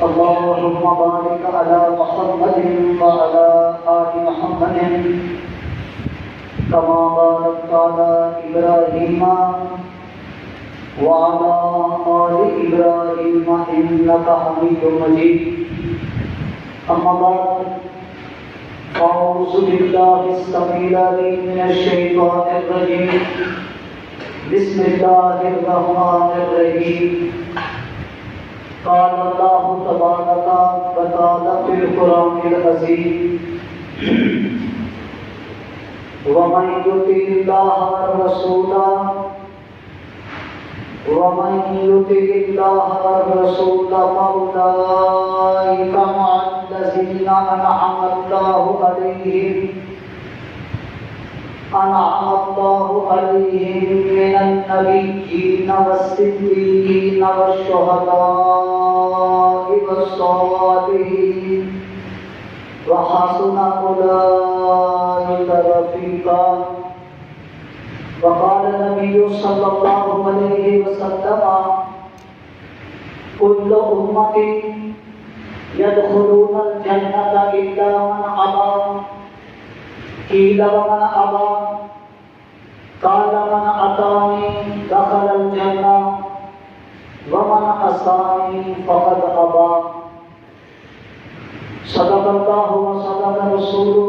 اللهم بارك على محمد وعلى آل محمد كما باركت على إبراهيم وعلى آل إبراهيم إنك حميد مجيد. أما بعد، أعوذ بالله السميع العليم من الشيطان الرجيم. بسم الله الرحمن الرحيم. قال الله تبارك وتعالى في القرآن العظيم: ومن يطع الله والرسول فأولئك مع الذين أنعم الله عليهم من النبيين والصديقين والشهداء والصالحين وحسن أولئك رفيقا. وقال النبي صلى الله عليه وسلم: كل أمتي يدخلون الجنة إلا من أبى. قيل ومن أبى؟ قال: من أطاعني دخل الجنة ومن عصاني فقد أبى. صدق الله وصدق رسوله.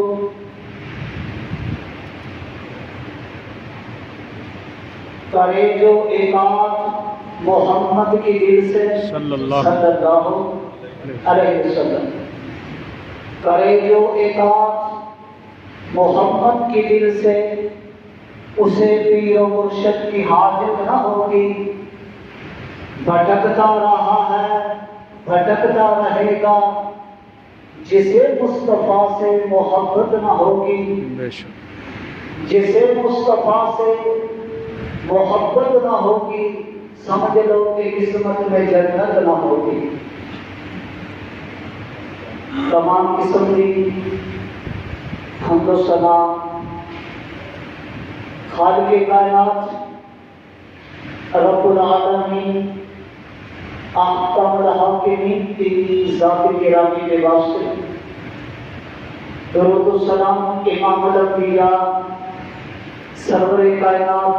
کرے جو اطاعت محمد کی دل سے صلی اللہ علیہ وسلم، کرے جو اطاعت محمد کی دل سے، اسے پیر و مرشد کی حاجت نہ ہوگی. بھٹکتا رہا ہے، بھٹکتا رہے گا جسے مصطفیٰ سے محبت نہ ہوگی. جسے مصطفیٰ سے محبت نہ ہوگی، سمجھ لو کہ قسمت میں جنت نہ ہوگی. تمام قسم کی حمد و ثنا خالق کائنات رب العالمین احکم الحاکمین کی ذات گرامی کے واسطے درود و سلام امام الانبیاء سرور کائنات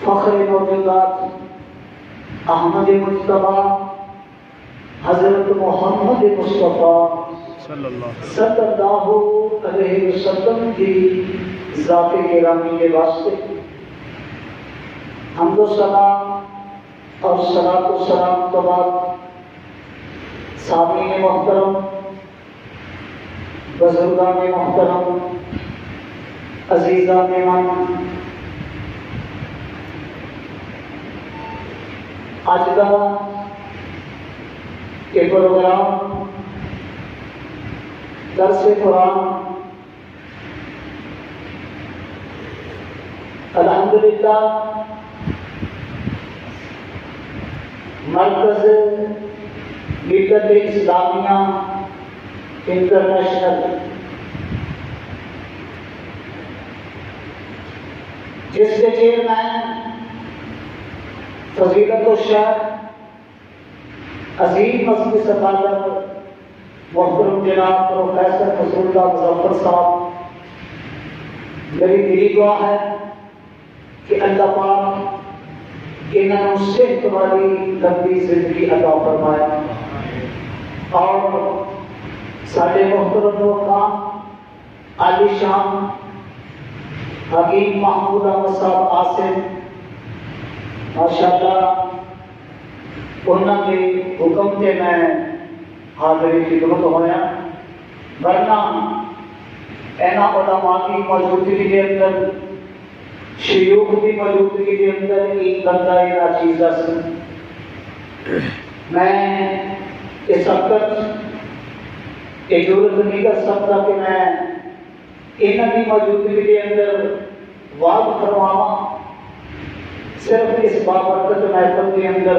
فخر موجودات احمد مجتبی حضرت محمد مصطفیٰ صلی اللہ علیہ وسلم کی ذات گرامی کے واسطے حمد و ثنا اور صلاۃ و سلام کے بعد سامعین محترم، بزرگان محترم، عزیزان من، آج کا یہ پروگرام درس قرآن الحمدللہ مرکز ملت اسلامیہ انٹرنیشنل، جس کے چیئرمین فضیلت الشیخ عظیم مسجد صدارت محترم جناب پروفیسر مسعود اللہ مظفر صاحب، میری دلی دعا ہے کہ اللہ پاک انہوں نے صحت والی لمبی زندگی عطا فرمائے، اور سارے محترم کام عالی شان حکیم محمود احمد صاحب آصف، ماشاءاللہ انہوں کے حکم سے میں حاضری خدمت ہویا، ورنہ اینا علماء کی موجودگی کے اندر، شیوخ کی موجودگی کے اندر ایک بندہ اینا چیزہ سے میں اس وقت ایک ضرورت نہیں کر سکتا کہ میں انہوں کی موجودگی کے اندر واضح فرماؤں. صرف اس بابرکت محفل کے اندر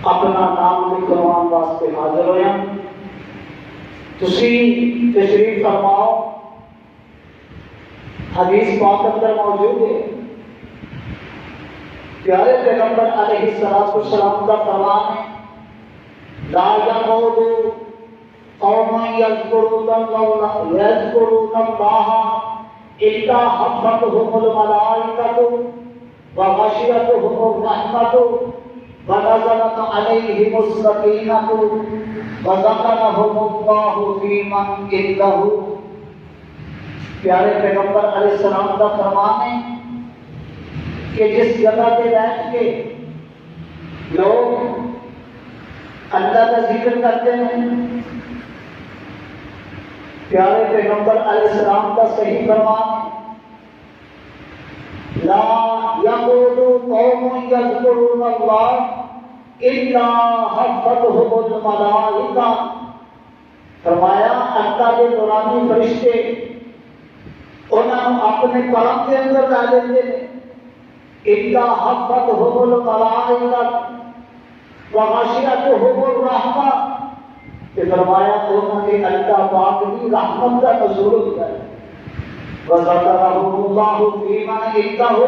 اپنا نام لکھوان واسطے حاضر ہویا. تسی تشریف فرماؤ. حدیث پاک اندر موجود ہے، پیارے پیغمبر علیہ السلام کا فرمان ہے لا يقول قوم يذكرون الله إلا حفتهم الملائكة وغشيتهم الرحمة ونزلت عليهم السكينة وذكرهم الله في من عنده. پیارے پیغمبر علیہ السلام کا فرمان ہے کہ جس جگہ پہ بیٹھ کے لوگ اللہ کا ذکر کرتے ہیں، پیارے پیغمبر علیہ السلام کا صحیح فرمان ہے، لا يقول قوم يذكرون الله إلا حفتهم الملائكة. فرمایا اللہ کے نورانی فرشتے انہوں اپنے کرم کے اندر لا لیتے ہیں، إلا حفتهم الملائكة وغشيتهم الرحمة. کہ فرمایا انہوں نے اللہ پاک کی رحمت کا نزول ہوتا ہے. وَذَكَرَهُمُ اللَّهُ فِي مَنْ عِندَهُ.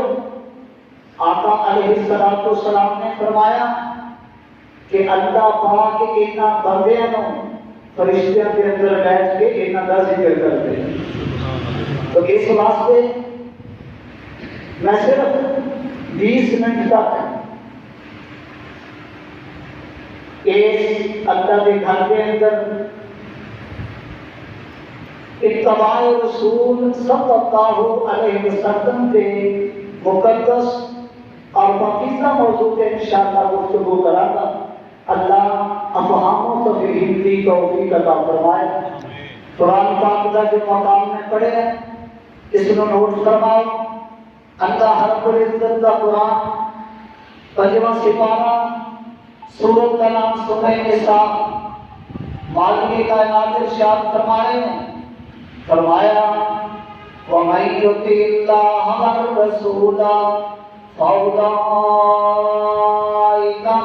آقا علیہ السلام نے فرمایا کہ اللہ پاک انہاں بندیاں نوں فرشتیاں کے اندر بیٹھ کے انہاں دا ذکر کرتے ہیں. تو اس واسطے میں صرف 20 منٹ تک اس اللہ کے گھر کے اندر اتباع رسول صلی اللہ علیہ وسلم کے مقدس اور پاکیزہ موضوع کے انشاءاللہ گفتگو کرا گا. اللہ افہام و تفہیم کی توفیق عطا فرمائے. قرآن پاک کا جو مقام میں پڑھے ہیں اس کو نوٹ فرماؤ. اللہ رب العزت کا قرآن 5واں سپارہ سورت کا نام سورہ نساء مالک کائنات ارشاد فرمائے ہیں. فرمایا وَمَن يُطِعِ اللَّهَ وَالرَّسُولَ فَأُولَٰئِكَ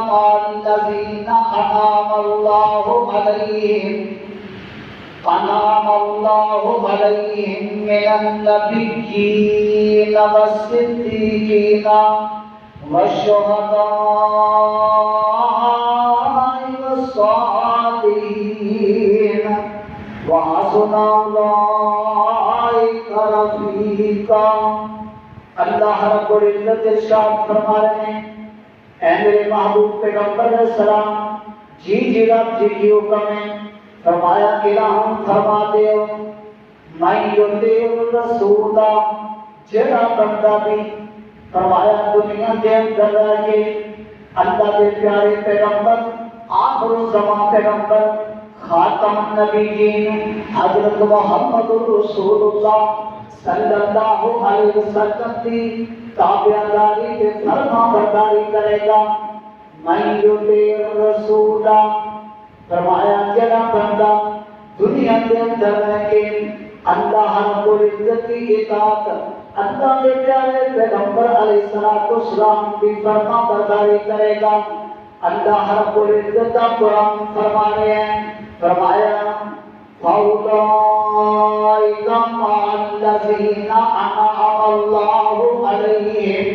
مَعَ الَّذِينَ أَنْعَمَ اللَّهُ عَلَيْهِم مِّنَ النَّبِيِّينَ وَالصِّدِّيقِينَ وَالشُّهَدَاءِ وَالصَّالِحِينَ وَحَسُنَ أُولَٰئِكَ رَفِيقًا. اللہ رب العزت ارشاد فرما رہے ہیں اے میرے محبوب پیغمبر علیہ السلام جی رب جی کی حکم ہے. فرمایا الہم فرما دیو میں یطیع الرسول جڑا بندہ بھی فرمایا دنیا کے اندر رہ کے اللہ کے پیارے پیغمبر آخر الزمان پیغمبر خاتم النبیین حضرت محمد رسول اللہ صلی اللہ علیہ وسلم کی تابعداری کے فرما برداری کرے گا. من یطیع الرسول فرمایا جڑا بندہ دنیا کے اندر رہ کے اللہ رب العزت کی اطاعت اللہ کے پیارے پیغمبر علیہ السلام کی فرما برداری کرے گا. اللہ رب العزت کا قرآن فرما رہے ہیں. فرمایا فَأُولَٰئِكَ مَعَ الَّذِينَ أَنْعَمَ اللَّهُ عَلَيْهِمْ.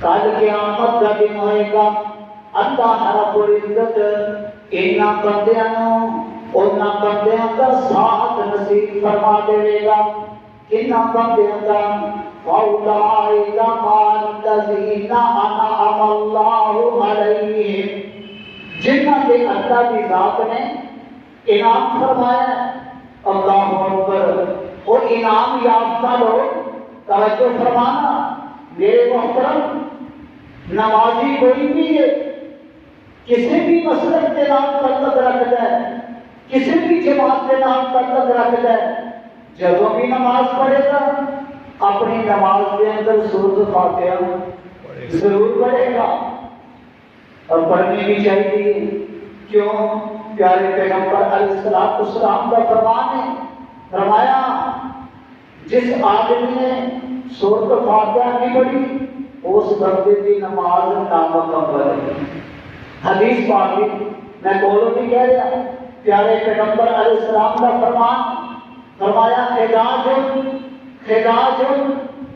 کل قیامت کا دن ہوئے گا. اللہ رب العزت انہاں بندیاں کا ساتھ نصیب فرما دے گا. کنہاں بندیاں کا فَأُولَٰئِكَ مَعَ الَّذِينَ أَنْعَمَ اللَّهُ عَلَيْهِمْ. جنہاں کے اللہ کی ذات نے انعام فرمایا. اللہ اکبر. اور انعام یافتہ لوگ توجہ فرمانا میرے محترم نمازی کوئی بھی ہے کسی بھی مسلک کے نام پر تک رکھ جائے کسی بھی جماعت کے نام پر تک رکھ جائے جب بھی نماز پڑھے گا اپنی نماز کے اندر سورۃ فاتحہ ضرور پڑھے گا اور پڑھنی بھی چاہیے. کیوں؟ پیارے پیغمبر علیہ السلام کا فرمان ہے. فرمایا جس آدمی نے سورۃ فاتحہ نہیں پڑھی اس بندے کی نماز نامکمل ہے. حدیث پاک میں بولوں نہیں کہہ رہا. پیارے پیغمبر علیہ السلام کا فرمان فرمایا خداج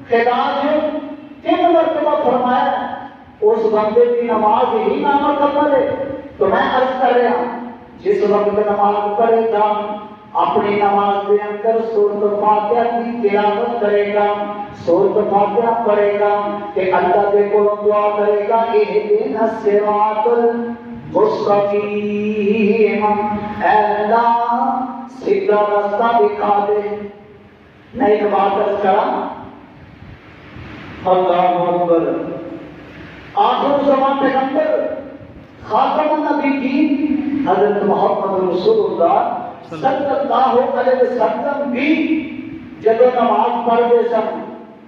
3 مرتبہ فرمایا اس بندے کی نماز ہی نامکمل ہے. تو میں عرض کر جس وقت نماز پڑھے گا اپنی نماز کے اندر سورۃ فاتحہ کی تلاوت کرے گا، سورۃ فاتحہ پڑھے گا کہ اللہ کے کولوں دعا کرے گا اہدنا الصراط المستقیم، اے اللہ سیدھا راستہ دکھا دے۔ میں ایک بات عرض کرا، اللہ اکبر، آخر زمان پیغمبر خاتم النبیین حضرت محمد رسول اللہ صلی اللہ علیہ وسلم بھی جب نماز پڑھتے سن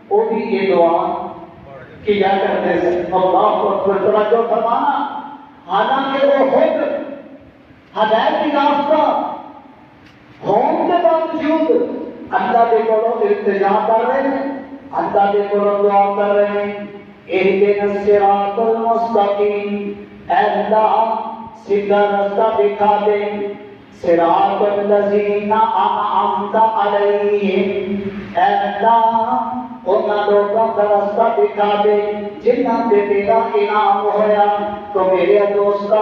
وہ بھی یہ دعا کیا کرتے سن۔ اللہ اکبر، توجہ فرمانا، حالانکہ وہ خود ہدایت یافتہ ہونے کے باوجود اللہ کے کولوں التجا کر رہے ہیں، اللہ کے کولوں دعا کر رہے ہیں اہدنا الصراط المستقیم، اے اللہ سیدھا راستہ دکھا دے، صراط الذین انعمت علیہم، اے اللہ انہاں لوگوں کا راستہ دکھا دے جنہاں تے تیرا انعام ہویا۔ تو میرے دوستا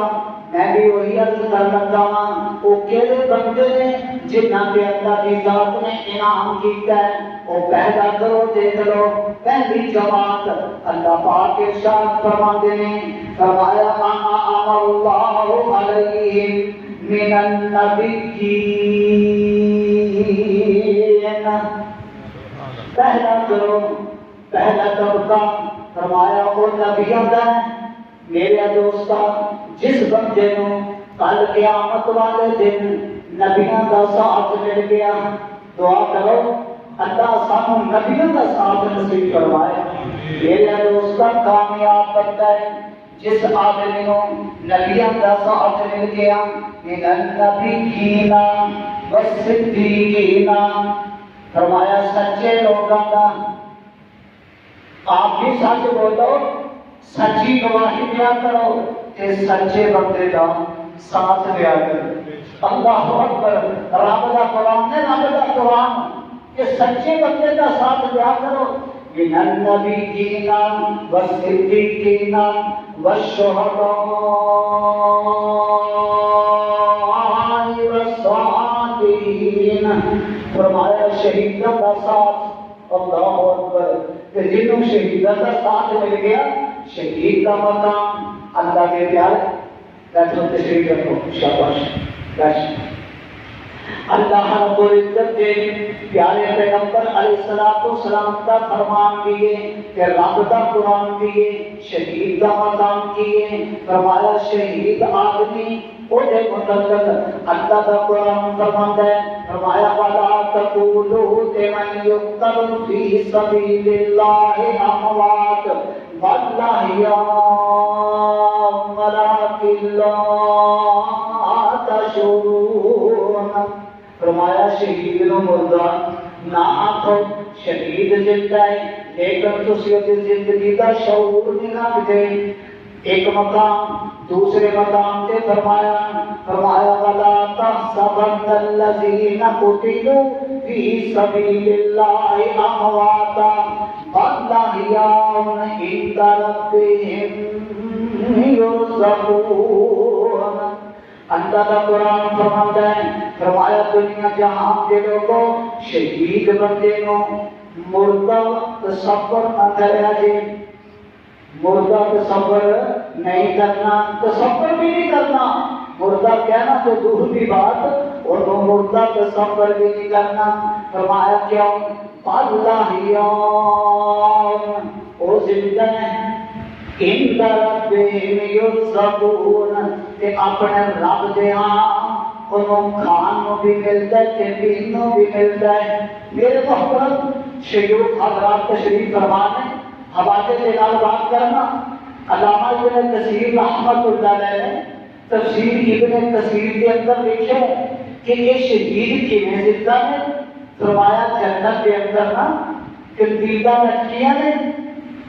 میں بھی وہی عرض کر لگا ہاں، وہ کیڑے بندے نے جنہاں تے اللہ کی ذات نے انعام کیتا ہے، وہ پیدا کرو دیکھ لو۔ پہلی جماعت اللہ پاک ارشاد فرماتے ہیں، فرمایا انعم اللہ علیہم من النبیین، پہلا گروہ، پہلا طبقہ فرمایا وہ نبیوں کا ہے۔ میرے دوستا جس بندے نو کل قیامت والے دن نبیوں کا ساتھ مل گیا، دعا کرو اللہ سانو نبیوں کا ساتھ نصیب فرمائے۔ میرے دوستا کامیاب بندہ ہے جس آدمی نو نبیوں کا ساتھ مل گیا، من النبیین والصدیقین، فرمایا سچے لوگوں کا، آپ بھی سچ بولو، سچی گواہی دیا کرو کہ سچے بندے کا ساتھ دیا کرو۔ اللہ اکبر، رب دا قرآن نے، رب دا قرآن کہ سچے بندے کا ساتھ دیا کرو۔ من النبیین والصدیقین والشہداء والصالحین، فرمایا شہیدوں کا ساتھ۔ اللہ اکبر، کہ جنہوں شہیدوں کا ساتھ مل گیا، شہید کا مقام اللہ کے پیارے، بیٹھو تشریف رکھو، شاباش بیٹھ۔ اللہ رب العزت کے پیارے پیغمبر علیہ السلام کا فرمان دیے کہ رب کا قرآن دیے، شہید کا مقام دیے، فرمایا شہید آدمی اوہدے متعلق اللہ کا قرآن فرماتا ہے، فرمایا وَلَا تَقُولُوا لِمَنْ يُقْتَلُ فِي سَبِيلِ اللَّهِ أَمْوَاتٌ بَلْ أَحْيَاءٌ وَلَٰكِن لَّا تَشْعُرُونَ، فرمایا شہید نو مردہ نہ آکھو، شہید زندہ ہے لیکن تسی اودی زندگی کا شعور نہیں رکھدے۔ ایک مقام دوسرے مقام تے فرمایا وَلَا تَحْسَبَنَّ الَّذِينَ قُتِلُوا فِي سَبِيلِ اللَّهِ أَمْوَاتًا بَلْ أَحْيَاءٌ عِندَ رَبِّهِمْ يُرْزَقُونَ۔ اللہ کا قرآن فرماتا ہے، فرمایا دنیا جہاں کے لوگوں شہید بندے نو مردہ تصور نہ کریا جے، مردہ تصور نہیں کرنا، تصور بھی نہیں کرنا، مردہ کہنا تو دور کی بات، اور وہ مردہ تصور بھی نہیں کرنا۔ فرمایا کیوں؟ اللہ وہ زندہ ہے، عند ربہم یرزقون، کہ اپنے رب دے ہاں انہوں کھان بھی ملتا ہے تے پینوں بھی ملتا ہے۔ میرے محترم شیوخ حضرات تشریف فرمانے، حوالے کے نال بات کرنا، علامہ ابن کثیر رحمۃ اللہ علیہ نے تفسیر ابن کثیر کے اندر لکھے کہ یہ شہید کیویں زندہ ہے؟ فرمایا جنت کے اندر نا کنڈیلاں لٹکیاں نے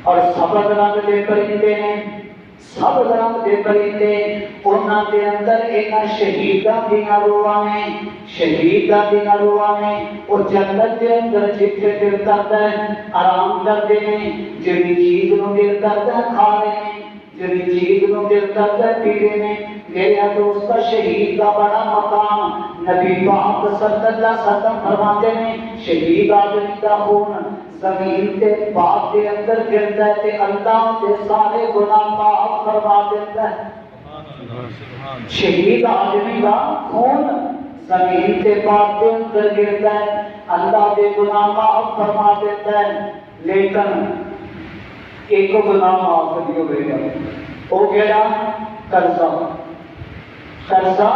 اور سبز رنگ دے پرندے نے، سبز رنگ دے پرندے، انہاں دے اندر انہاں شہیداں دیاں روحاں نے، شہیداں دیاں روحاں نے، وہ جنت دے اندر جتھے دل کردا ہے آرام کردے نے، جڑی چیز نو دل کردا ہے کھا رہے نے، جڑی چیز نو دل کردا ہے پی رہے نے۔ میرے دوست شہید کا بڑا مقام نبی پاک صلی اللہ علیہ وسلم فرماتے ہیں شہید آدمی کا خون زمین کے پاک کے اندر گرتا ہے کہ اللہ کے سارے گناہ معاف فرما دیتا ہے. شہید آدمی کا خون زمین کے پاک کے اندر گرتا ہے اللہ کے گناہ معاف فرما دیتا ہے. لیکن ایک گناہ معاف نہیں ہوگا وہ کہنا قرضہ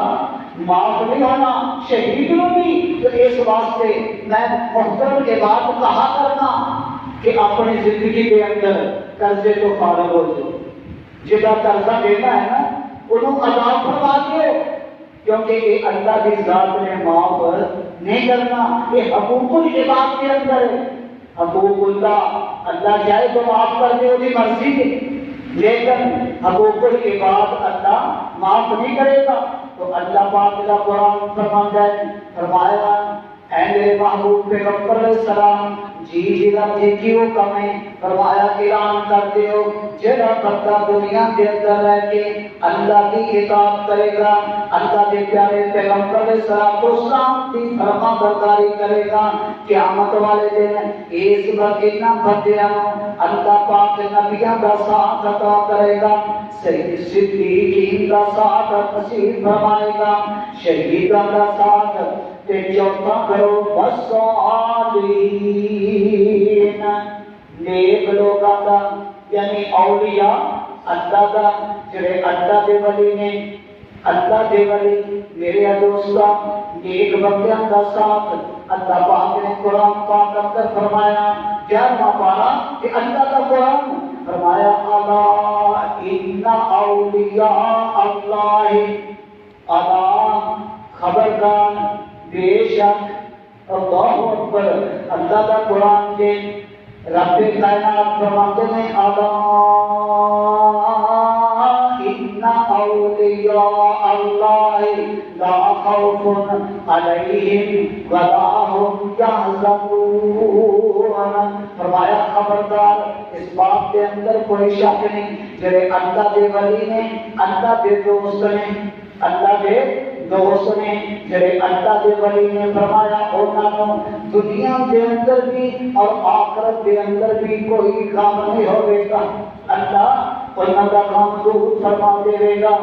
معاف نہیں ہونا شہید بھی. تو اس واسطے میں محترم کے بعد کہا کرنا کہ اپنی زندگی کے اندر قرضے تو فارغ ہو جاؤ. جدا قرضہ دینا ہے نا انہوں ادا فرما دو کیونکہ یہ اللہ کی ذات نے معاف نہیں کرنا. یہ حقوق العباد کے اندر ہے. حقوق اللہ چاہے تو معاف کر دے اس کی مرضی کے لیکن حقوق العباد اللہ معاف نہیں کرے گا. تو اللہ پاک کا قرآن فرماتا ہے فرمایا اے میرے محبوب پیغمبر علیہ السلام جی رب جی کیوں کمیں فرمایا اعلان کرتے ہو جڑا بندہ دنیا کے اندر رہ کے اللہ کی اطاعت کرے گا اللہ کے پیارے پیغمبر علیہ السلام کی فرما برداری کرے گا قیامت والے دن اس بردینا بندیاں اللہ پاک نبیوں کا ساتھ عطا کرے گا صدیقین کا ساتھ نصیب فرمائے گا شہیدوں کا ساتھ تے چوتھا کرو والصالحین نیک لوگاں دا یعنی اولیاء اللہ دا جڑے اللہ دے ولی نے اللہ دے ولی میرے دوستاں نیک بندیاں دا ساتھ اللہ پاک نے قرآن پاک اندر فرمایا 11واں پارہ کہ اللہ کا قرآن فرمایا الا ان اولیاء اللہ الا خبردار بے شک اللہ اکبر اللہ کا قرآن کے رب کائنات فرماتے ہیں الا ان اولیاء اللہ لا خوف علیہم ولا هم یحزنون. فرمایا خبردار اس بات کے اندر کوئی شک نہیں جڑے اللہ دے ولی نے اللہ دے دوست نے اللہ دے دوست نے جڑے اللہ دے ولی نے فرمایا انہاں نوں دنیا کے اندر بھی اور آخرت کے اندر بھی کوئی غم نہیں ہوے گا. اللہ انہاں دا غم دور فرما دے گا.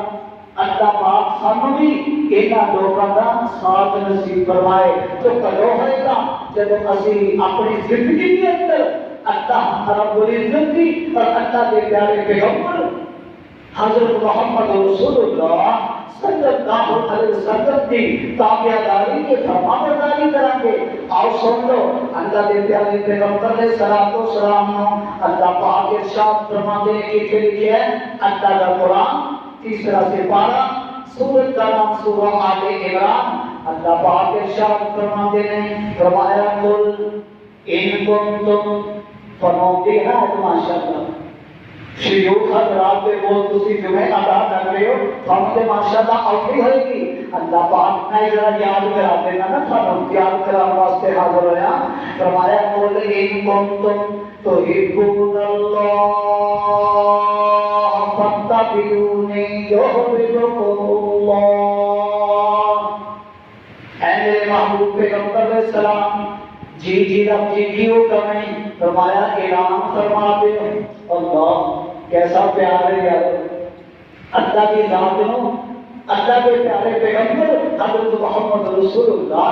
اللہ پاک سانوں بھی انہاں لوکاں دا ساتھ نصیب فرمائے. تو کدوں ہوئے گا جب اسی اپنی زندگی کے اندر اللہ رب العزت کی اور اللہ کے پیارے پیغمبر حضرت محمد رسول اللہ صلی اللہ علیہ وسلم کی تابعداری کی فرمانبرداری کریں گے. آؤ سن لو اللہ کے پیارے پیغمبر نے صلوات و سلام اللہ پاک ارشاد فرماتے ہیں کہ لکھے ہے اللہ کا قرآن تیسرا سپارہ سورۃ کا نام سورہ آل عمران. اللہ پاک ارشاد فرماتے ہیں فرمایا قل ان کنتم فرماتے ہیں ماشاءاللہ شیوخ حضرات پہ وہ تسی جمعہ ادا کر رہے ہو ہم سے ماشاءاللہ آؤٹی ہوئے گی. اللہ پاک نے ذرا یاد کرا دینا نا تھانوں یاد کرا واسطے حاضر ہویا. فرمایا قل ان کنتم تحبون اللہ فاتبعونی یحببکم اللہ. اے میرے محبوب پیغمبر علیہ السلام جی رب جی کیوں کہیں فرمایا اعلان فرما دے اللہ کیسا پیار ہے یار اللہ کی ذات نو اللہ کے پیارے پیغمبر حضرت محمد رسول اللہ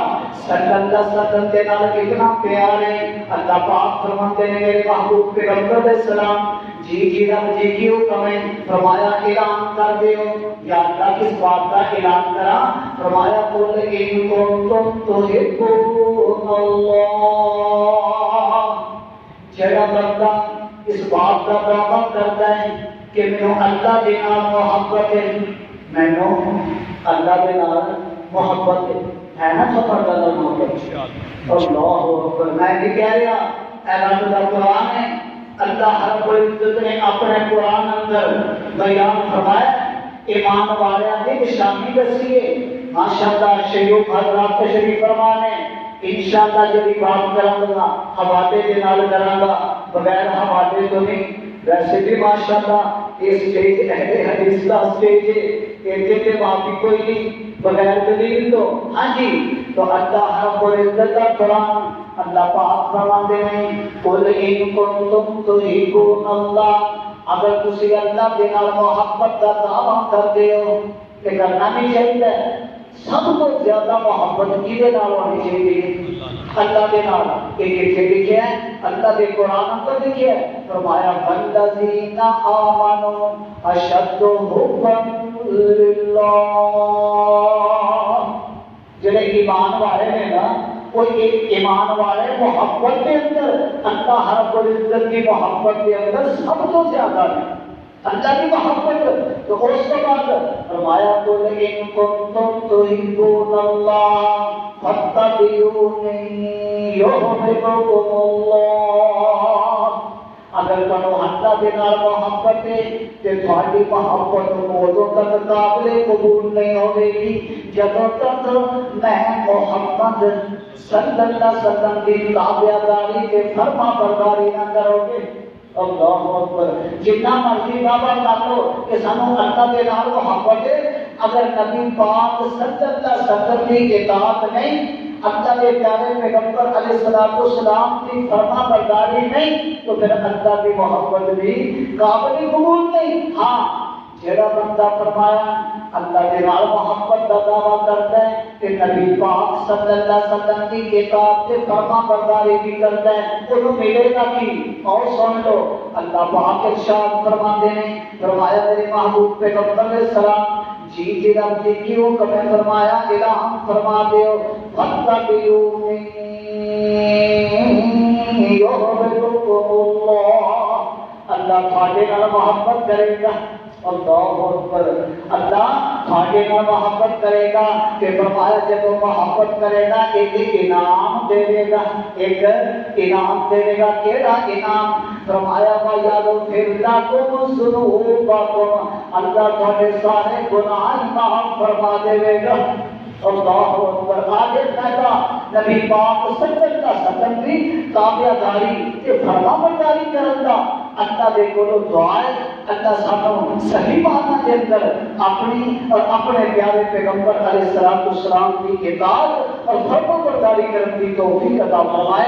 صلی اللہ علیہ وسلم کے نال کتنا پیار ہے. اللہ پاک فرماتے ہیں میرے محبوب پیغمبر علیہ السلام جی رب جی کیوں کہیں فرمایا اعلان کر دیو یا اللہ کس بات کا اعلان کرا فرمایا قل ان کنتم تحبون اللہ. جڑا بندہ اس بات کا دعویٰ کرتا ہے کہ میں اللہ کے نام محبت ہے میں اللہ کے نام محبت ہے نا خبردار محبت اللہ اکبر. میں نہیں کہہ رہا اعلان کا قرآن ہے اللہ رب العزت نے اپنے قرآن اندر بیان فرمایا ایمان والوں کی نشانی دسی ہے. ماشاءاللہ شیوخ حضرات تشریف فرما نے انشاءاللہ جب بات کراں گا حوالے کے نال کراں گا بغیر حوالے تو نہیں. ویسے بھی ماشاءاللہ یہ سٹیج اہل حدیث کا سٹیج ہے، ایک کے معافی کوئی نہیں بغیر دلیل تو ہاں جی۔ تو اللہ رب العزت کا قرآن اللہ پاک فرماتے ہیں قل ان کنتم تحبون اللہ، اگر تسی اللہ کے نال محبت کا دعویٰ کرتے ہو کہ کرنا نہیں چاہیے، سب کو زیادہ محبت کیدے نال ہونی چاہیے؟ اللہ کے نال۔ ایک کتنے لکھا ہے؟ اللہ کے قرآن پر لکھا ہے، فرمایا والذین آمنوا اشد حبا للہ، جڑے ایمان والے ہیں نا، وہ ایک ایمان والے محبت کے اندر اللہ رب العزت کی محبت کے اندر سب تو زیادہ ہے اللہ کی محبت۔ تو اس کے بعد فرمایا قل ان کنتم تحبون اللہ فاتبعونی یحببکم اللہ، اگر تمہیں اللہ کے نال محبت ہے تو تھوڑی محبت ادوں تک قابل قبول نہیں ہوگی جدوں تک میں محمد صلی اللہ علیہ وسلم کی تابعداری کے فرما برداری نہ کرو گے۔ اللہ اکبر۔ جتنا مرضی دعویٰ کر لو کہ سانو اللہ کے نال محبت ہے، اگر نبی پاک صلی اللہ علیہ وسلم کی اطاعت نہیں، اللہ کے پیارے پیغمبر علیہ الصلوۃ والسلام کی فرما برداری نہیں، تو پھر اللہ کی محبت بھی قابل قبول نہیں۔ ہاں جڑا بندہ فرمایا اللہ کے نال محبت کا دعویٰ کرتا ہے کہ نبی پاک صلی اللہ علیہ وسلم کی اطاعت سے فرما برداری بھی کرتا ہے، انہوں ملے گا کی؟ اور سن لو اللہ پاک ارشاد فرماتے ہیں، فرمایا میرے محبوب پیغمبر علیہ السلام جی جی رب جی کی حکم ہے، فرمایا اعلان فرما دیو فاتبعونی یحببکم اللہ، اللہ تھوڑے نال محبت کرے گا۔ اللہ اکبر۔ اللہ تھوڑے نال محبت کرے گا کہ فرمایا جب محبت کرے گا ایک انعام دے دے گا، ایک انعام دے دے گا۔ کیڑا انعام؟ فرمایا وَيَغْفِرْ لَكُمْ ذُنُوبَكُمْ، اللہ تھوڑے سارے گناہ معاف فرما دے گا۔ اللہ اکبر۔ آگے کہتا نبی پاک صلی اللہ علیہ وسلم کی تابعداری تے فرما برداری کرن دا اللہ دے کولوں دعا ہے، اللہ سانو صحیح معنی کے اندر اپنی اور اپنے پیارے پیغمبر علیہ الصلوۃ والسلام کی اطاعت اور فرما برداری کرنے کی توفیق عطا فرمائے۔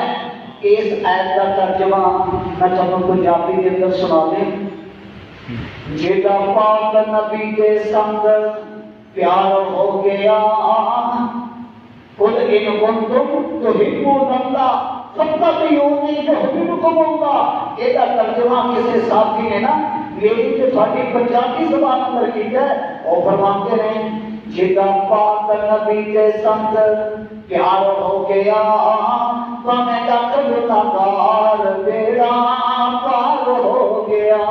اس آیت کا ترجمہ میں تمہیں پنجابی کے اندر سنا دیں۔ جیتا پاک نبی کے سنگ پیار ہو گیا، قل ان کنتم تحبون اللہ فاتبعونی یحببکم اللہ۔ یہ ترجمہ کسی ساتھی نے نا میری جو تھوڑی پنجابی زبان اندر کی ہے، وہ فرماتے ہیں جدا پاک نبی کے سنگ پیار ہو گیا، میں تک گناہگار بیڑا پار ہو گیا۔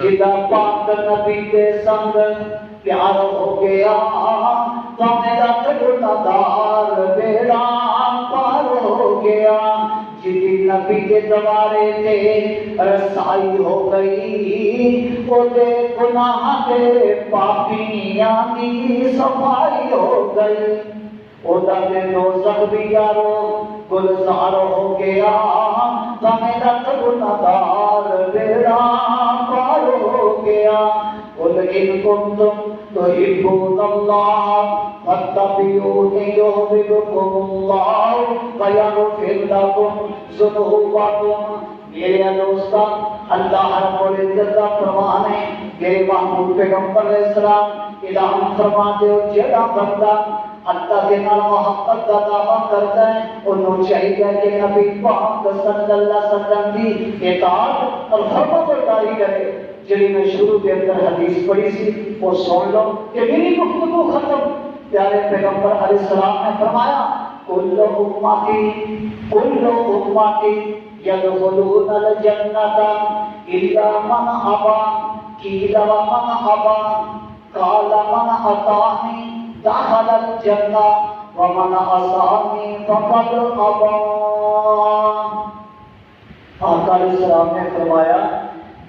جدا پاک نبی کے سنگ پیار ہو گیا، میں تک گناہگار بیڑا پار ہو گیا۔ جدی نبی کے دوارے تے رسائی ہو گئی، وہ دے گناہ دے پاپیاں کی صفائی ہو گئی۔ او دے دوزخ بھی یارو گلزار ہو گیا، میں تک گناہگار بیڑا پار ہو گیا۔ قل ان کنتم تحبون اللہ فاتبعونی یحببکم اللہ ویغفر لکم ذنوبکم۔ میرے دوستان اللہ رب العزت کا فرمان ہے، میرے محبوب پیغمبر علیہ السلام اعلان فرماتے ہو جڑا بندہ اللہ کے نال محبت کا دعویٰ کرتا ہے انہوں چاہیے کہ نبی پاک صلی اللہ علیہ وسلم کی اطاعت اور فرما برداری کرے۔ جڑی میں شروع کے اندر حدیث پڑھی سی وہ سن لو کہ میری گفتگو ختم۔ پیارے پیغمبر علیہ السلام نے فرمایا کل امتی یدخلون الجنۃ الا من ابا، قیل ومن ابا، قال من اطاعنی دخل الجنہ ومن عصانی فقد ابا۔ آقا علیہ السلام نے فرمایا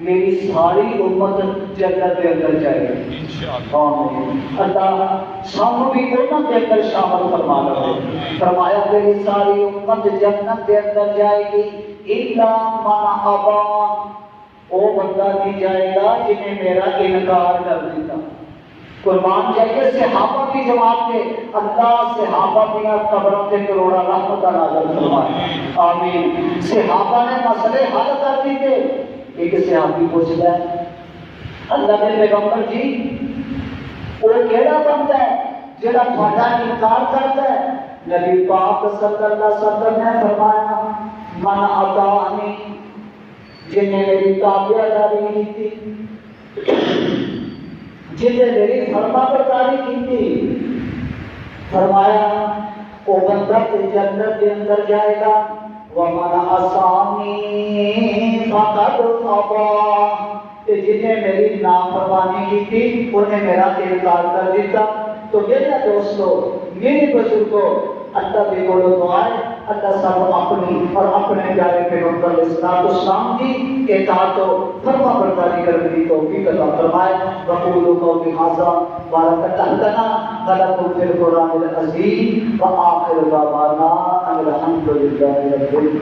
میری ساری امت جنت کے اندر جائے گی انشاءاللہ۔ اللہ سانو بھی انہاں کے اندر شامل فرما لو۔ فرمایا میری ساری امت جنت کے اندر جائے گی الا من ابا، وہ بندہ نہیں جائے گا جنہیں میرا انکار کر دیتا۔ قربان چاہیے صحابہ کی جماعت کے اللہ صحابہ کی قبروں کے کروڑا رحمت نازل فرمائے آمین۔ صحابہ نے مسئلے حل کر دیے۔ ایک صحابی پوچھتا ہے اللہ کے پیغمبر جی وہ کیڑا بندہ ہے جڑا تھوڑا انکار کرتا ہے؟ نبی پاک صلی اللہ علیہ وسلم نے فرمایا من اطاعنی، جن نے میری تابعداری کی تھی، جن نے میری فرما برداری کی تھی، فرمایا وہ بندہ جنت کے اندر جائے گا۔ وَمَنْ عَصَانِي فَقَدْ أَبَىٰ، جن نے میری نافرمانی کی تھی انہیں میرا انکار کر دیتا۔ تو میرے دوستو، میرے بزرگوں، اللہ کے بولو دعائیں اللہ سب اپنی اور اپنے پیارے پیغمبر علیہ السلام کی اطاعت و فرما برداری کرنے کی توفیق عطا فرمائے۔ وقولوا قولی ھذا بارک اللہ لنا ولکم فی القرآن العظیم وآخر دعوانا ان الحمد للہ رب العالمین۔